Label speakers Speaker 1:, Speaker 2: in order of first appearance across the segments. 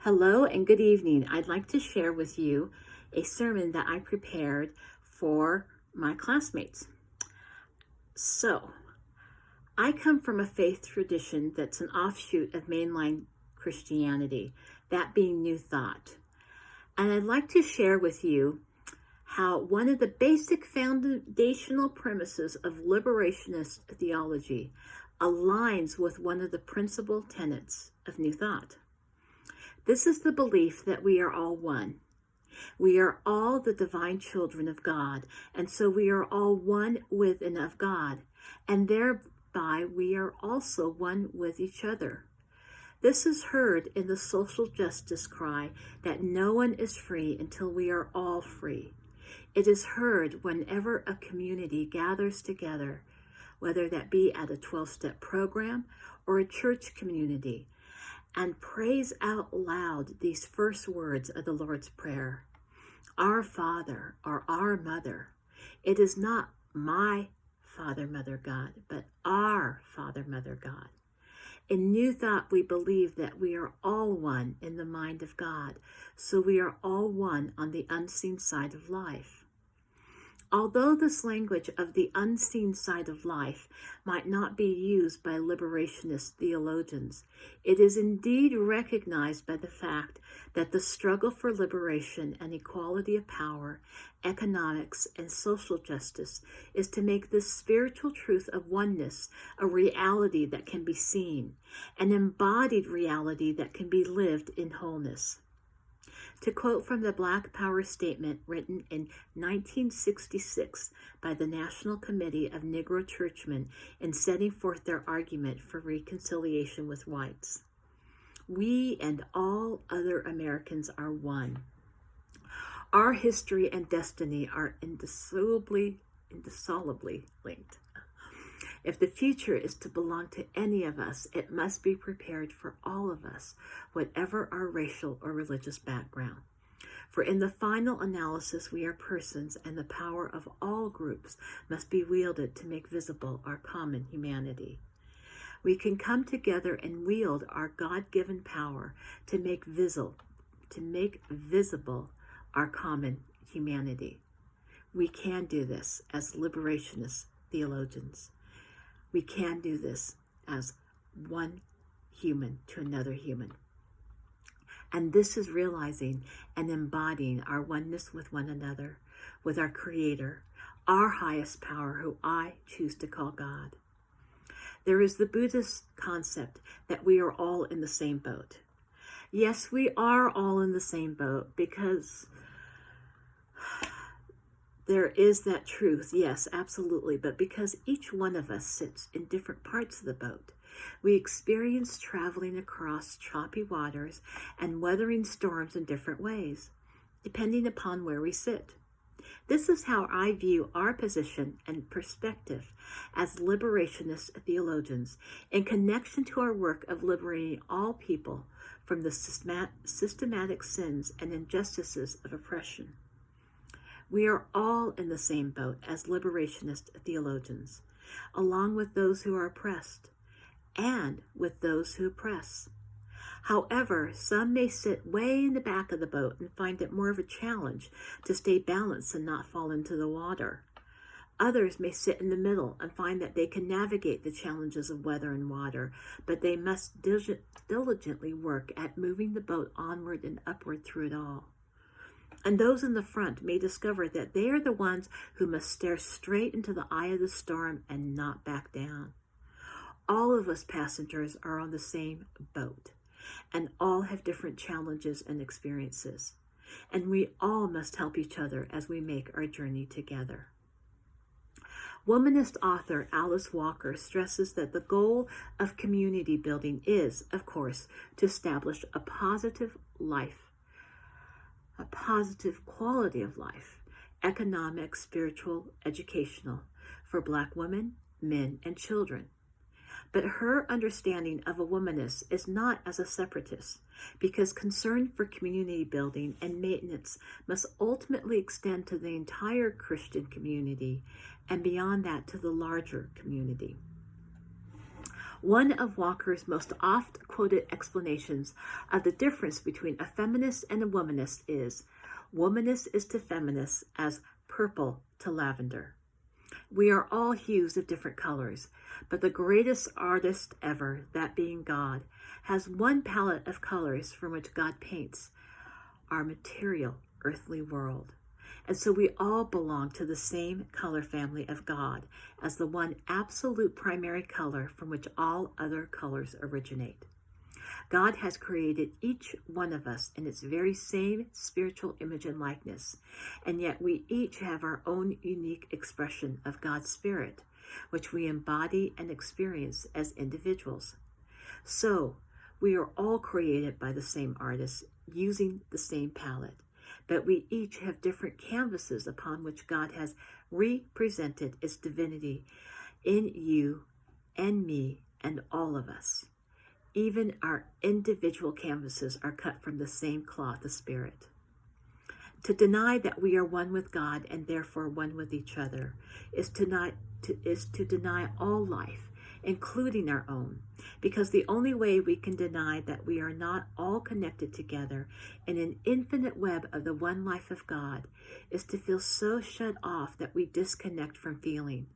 Speaker 1: Hello and good evening. I'd like to share with you a sermon that I prepared for my classmates. So, I come from a faith tradition that's an offshoot of mainline Christianity, that being New Thought. And I'd like to share with you how one of the basic foundational premises of liberationist theology aligns with one of the principal tenets of New Thought. This is the belief that we are all one. We are all the divine children of God, and so we are all one with and of God, and thereby we are also one with each other. This is heard in the social justice cry that no one is free until we are all free. It is heard whenever a community gathers together, whether that be at a 12-step program or a church community, and prays out loud these first words of the Lord's Prayer. Our Father, or our Mother. It is not my Father, Mother, God, but our Father, Mother, God. In New Thought, we believe that we are all one in the mind of God, so we are all one on the unseen side of life. Although this language of the unseen side of life might not be used by liberationist theologians, it is indeed recognized by the fact that the struggle for liberation and equality of power, economics, and social justice is to make this spiritual truth of oneness a reality that can be seen, an embodied reality that can be lived in wholeness. To quote from the Black Power statement written in 1966 by the National Committee of Negro Churchmen in setting forth their argument for reconciliation with whites, we and all other Americans are one. Our history and destiny are indissolubly linked. If the future is to belong to any of us, it must be prepared for all of us, whatever our racial or religious background. For in the final analysis, we are persons, and the power of all groups must be wielded to make visible our common humanity. We can come together and wield our God-given power to make visible our common humanity. We can do this as liberationist theologians. We can do this as one human to another human. And this is realizing and embodying our oneness with one another, with our Creator, our highest power, who I choose to call God. There is the Buddhist concept that we are all in the same boat. Yes, we are all in the same boat because there is that truth, yes, absolutely, but because each one of us sits in different parts of the boat, we experience traveling across choppy waters and weathering storms in different ways, depending upon where we sit. This is how I view our position and perspective as liberationist theologians in connection to our work of liberating all people from the systematic sins and injustices of oppression. We are all in the same boat as liberationist theologians, along with those who are oppressed and with those who oppress. However, some may sit way in the back of the boat and find it more of a challenge to stay balanced and not fall into the water. Others may sit in the middle and find that they can navigate the challenges of weather and water, but they must diligently work at moving the boat onward and upward through it all. And those in the front may discover that they are the ones who must stare straight into the eye of the storm and not back down. All of us passengers are on the same boat, and all have different challenges and experiences. And we all must help each other as we make our journey together. Womanist author Alice Walker stresses that the goal of community building is, of course, to establish a positive quality of life, economic, spiritual, educational, for Black women, men, and children. But her understanding of a womanist is not as a separatist, because concern for community building and maintenance must ultimately extend to the entire Christian community, and beyond that to the larger community. One of Walker's most oft-quoted explanations of the difference between a feminist and a womanist is, womanist is to feminist as purple to lavender. We are all hues of different colors, but the greatest artist ever, that being God, has one palette of colors from which God paints our material, earthly world. And so we all belong to the same color family of God as the one absolute primary color from which all other colors originate. God has created each one of us in its very same spiritual image and likeness, and yet we each have our own unique expression of God's Spirit, which we embody and experience as individuals. So, we are all created by the same artist, using the same palette, but we each have different canvases upon which God has represented its divinity in you and me and all of us. Even our individual canvases are cut from the same cloth of spirit. To deny that we are one with God and therefore one with each other is to deny all life, including our own, because the only way we can deny that we are not all connected together in an infinite web of the one life of God is to feel so shut off that we disconnect from feeling.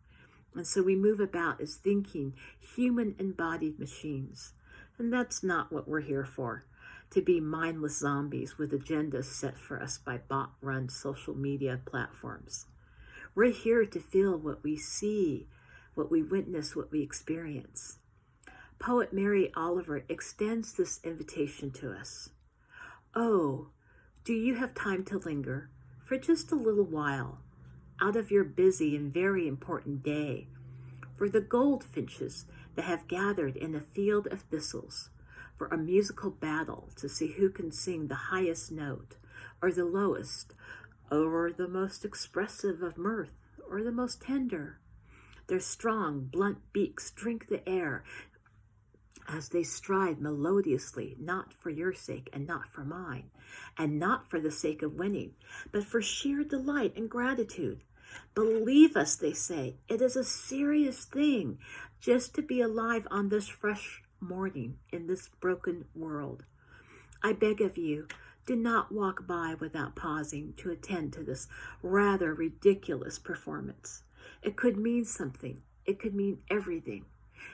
Speaker 1: And so we move about as thinking, human embodied machines. And that's not what we're here for, to be mindless zombies with agendas set for us by bot-run social media platforms. We're here to feel what we see, what we witness, what we experience. Poet Mary Oliver extends this invitation to us. Oh, do you have time to linger for just a little while out of your busy and very important day for the goldfinches that have gathered in a field of thistles for a musical battle to see who can sing the highest note or the lowest, or the most expressive of mirth or the most tender? Their strong, blunt beaks drink the air as they stride melodiously, not for your sake and not for mine, and not for the sake of winning, but for sheer delight and gratitude. Believe us, they say, it is a serious thing just to be alive on this fresh morning in this broken world. I beg of you, do not walk by without pausing to attend to this rather ridiculous performance. It could mean something. It could mean everything.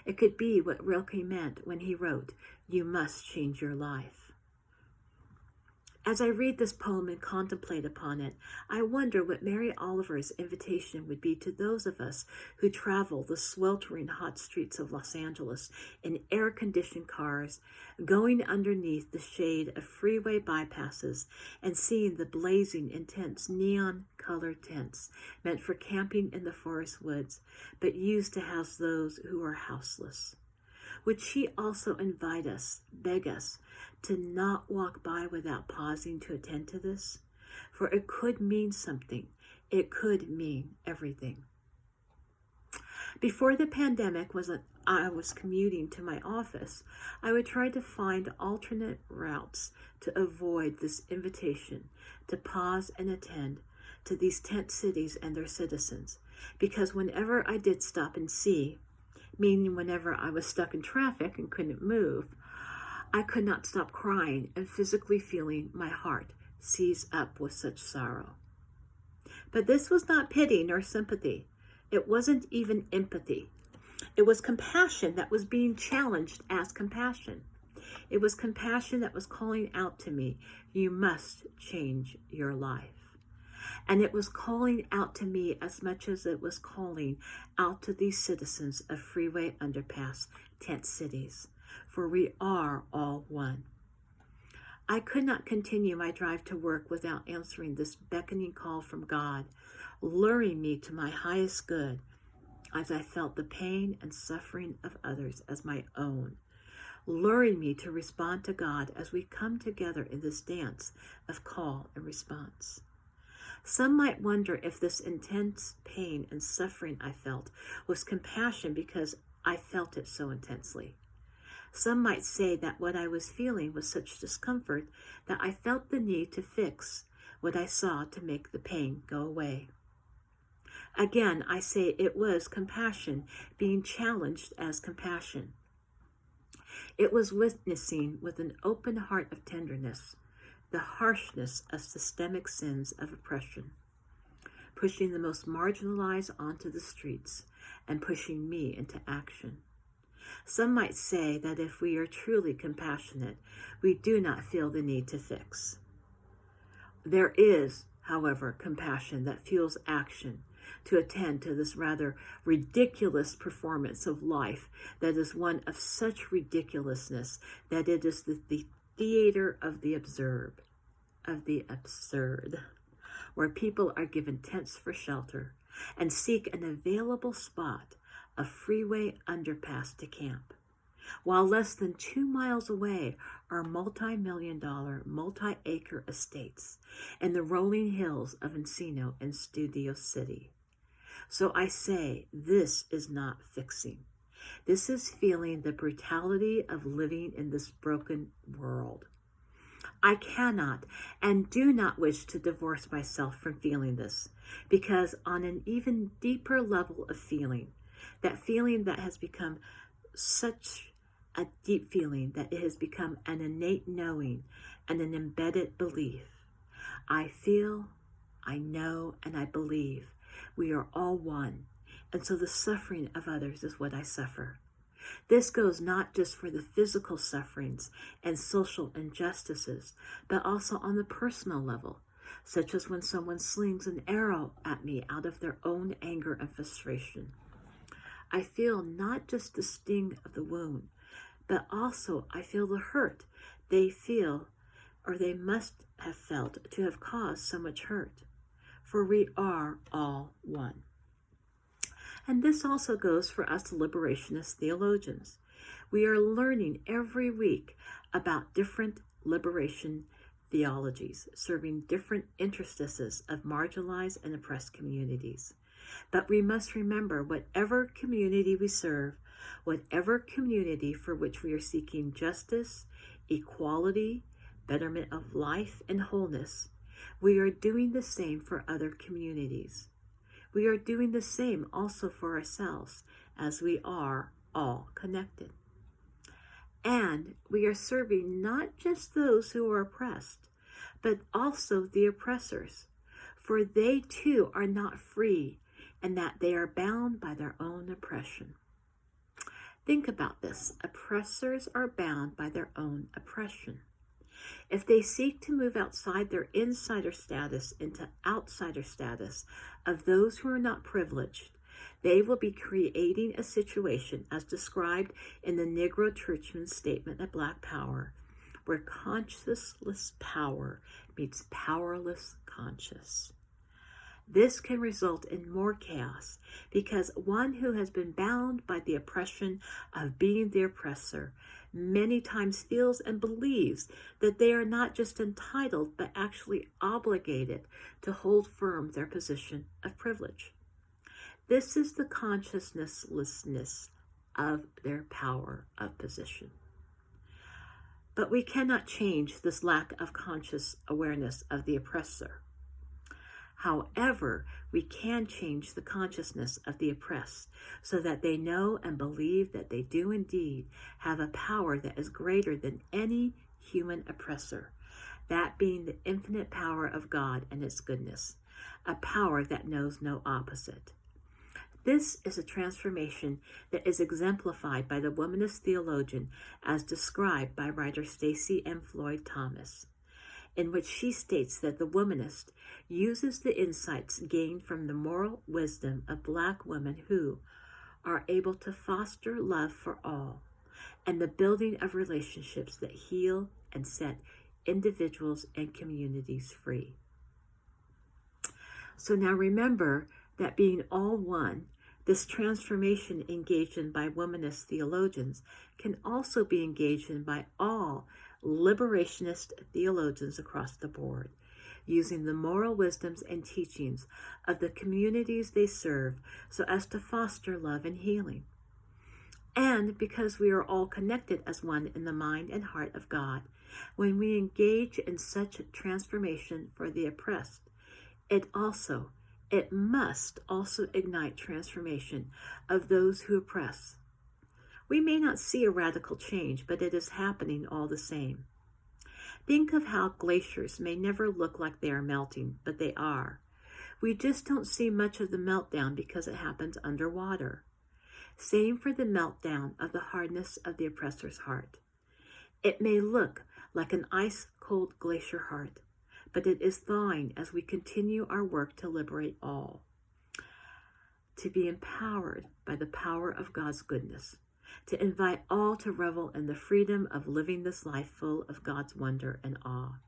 Speaker 1: It could be what Rilke meant when he wrote, "You must change your life." As I read this poem and contemplate upon it, I wonder what Mary Oliver's invitation would be to those of us who travel the sweltering hot streets of Los Angeles in air-conditioned cars, going underneath the shade of freeway bypasses and seeing the blazing, intense neon-colored tents meant for camping in the forest woods, but used to house those who are houseless. Would she also invite us, beg us, to not walk by without pausing to attend to this? For it could mean something. It could mean everything. Before the pandemic I was commuting to my office, I would try to find alternate routes to avoid this invitation to pause and attend to these tent cities and their citizens, because whenever I did stop and see, meaning whenever I was stuck in traffic and couldn't move, I could not stop crying and physically feeling my heart seize up with such sorrow. But this was not pity nor sympathy. It wasn't even empathy. It was compassion that was being challenged as compassion. It was compassion that was calling out to me, you must change your life. And it was calling out to me as much as it was calling out to these citizens of freeway underpass tent cities, for we are all one. I could not continue my drive to work without answering this beckoning call from God, luring me to my highest good as I felt the pain and suffering of others as my own, luring me to respond to God as we come together in this dance of call and response. Some might wonder if this intense pain and suffering I felt was compassion because I felt it so intensely. Some might say that what I was feeling was such discomfort that I felt the need to fix what I saw to make the pain go away. Again, I say it was compassion being challenged as compassion. It was witnessing with an open heart of tenderness the harshness of systemic sins of oppression, pushing the most marginalized onto the streets and pushing me into action. Some might say that if we are truly compassionate, we do not feel the need to fix. There is, however, compassion that fuels action to attend to this rather ridiculous performance of life that is one of such ridiculousness that it is the theater of the absurd, where people are given tents for shelter and seek an available spot, a freeway underpass to camp, while less than 2 miles away are multi-million-dollar, multi-acre estates in the rolling hills of Encino and Studio City. So I say, this is not fixing. This is feeling the brutality of living in this broken world. I cannot and do not wish to divorce myself from feeling this, because on an even deeper level of feeling that has become such a deep feeling that it has become an innate knowing and an embedded belief. I feel, I know, and I believe we are all one, and so the suffering of others is what I suffer. This goes not just for the physical sufferings and social injustices, but also on the personal level, such as when someone slings an arrow at me out of their own anger and frustration. I feel not just the sting of the wound, but also I feel the hurt they feel or they must have felt to have caused so much hurt. For we are all one. And this also goes for us liberationist theologians. We are learning every week about different liberation theologies, serving different interstices of marginalized and oppressed communities. But we must remember, whatever community we serve, whatever community for which we are seeking justice, equality, betterment of life, and wholeness, we are doing the same for other communities. We are doing the same also for ourselves, as we are all connected. And we are serving not just those who are oppressed, but also the oppressors, for they too are not free, and that they are bound by their own oppression. Think about this. Oppressors are bound by their own oppression. If they seek to move outside their insider status into outsider status of those who are not privileged, they will be creating a situation as described in the Negro Churchman's statement of Black Power, where conscienceless power meets powerless conscience. This can result in more chaos because one who has been bound by the oppression of being the oppressor many times feels and believes that they are not just entitled but actually obligated to hold firm their position of privilege. This is the consciousness of their power of position. But we cannot change this lack of conscious awareness of the oppressor. However, we can change the consciousness of the oppressed so that they know and believe that they do indeed have a power that is greater than any human oppressor, that being the infinite power of God and its goodness, a power that knows no opposite. This is a transformation that is exemplified by the womanist theologian as described by writer Stacey M. Floyd Thomas, in which she states that the womanist uses the insights gained from the moral wisdom of Black women who are able to foster love for all and the building of relationships that heal and set individuals and communities free. So now remember that being all one, this transformation engaged in by womanist theologians can also be engaged in by all liberationist theologians across the board, using the moral wisdoms and teachings of the communities they serve so as to foster love and healing. And because we are all connected as one in the mind and heart of God, when we engage in such transformation for the oppressed, it must also ignite transformation of those who oppress. We may not see a radical change, but it is happening all the same. Think of how glaciers may never look like they are melting, but they are. We just don't see much of the meltdown because it happens underwater. Same for the meltdown of the hardness of the oppressor's heart. It may look like an ice-cold glacier heart, but it is thawing as we continue our work to liberate all, to be empowered by the power of God's goodness, to invite all to revel in the freedom of living this life full of God's wonder and awe.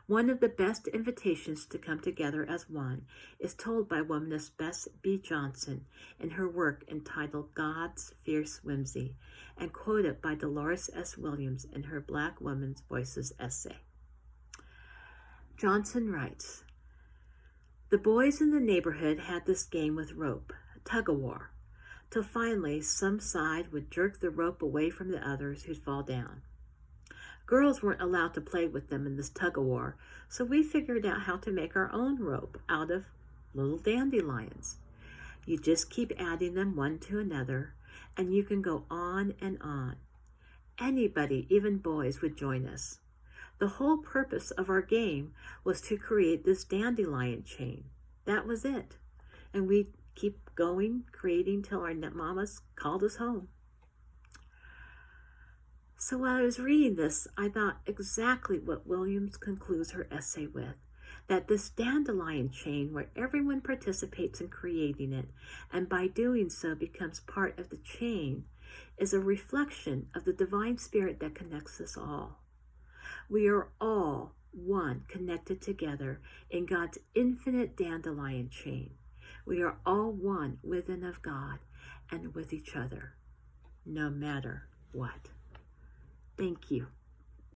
Speaker 1: One of the best invitations to come together as one is told by womanist Bess B. Johnson in her work entitled God's Fierce Whimsy, and quoted by Dolores S. Williams in her Black Women's Voices essay. Johnson writes, "The boys in the neighborhood had this game with rope, tug-of-war, till finally some side would jerk the rope away from the others who'd fall down. Girls weren't allowed to play with them in this tug-of-war, so we figured out how to make our own rope out of little dandelions. You just keep adding them one to another, and you can go on and on. Anybody, even boys, would join us. The whole purpose of our game was to create this dandelion chain. That was it. And we'd keep going, creating till our mamas called us home." So while I was reading this, I thought exactly what Williams concludes her essay with, that this dandelion chain where everyone participates in creating it, and by doing so becomes part of the chain, is a reflection of the divine spirit that connects us all. We are all one, connected together in God's infinite dandelion chain. We are all one within of God and with each other, no matter what. Thank you.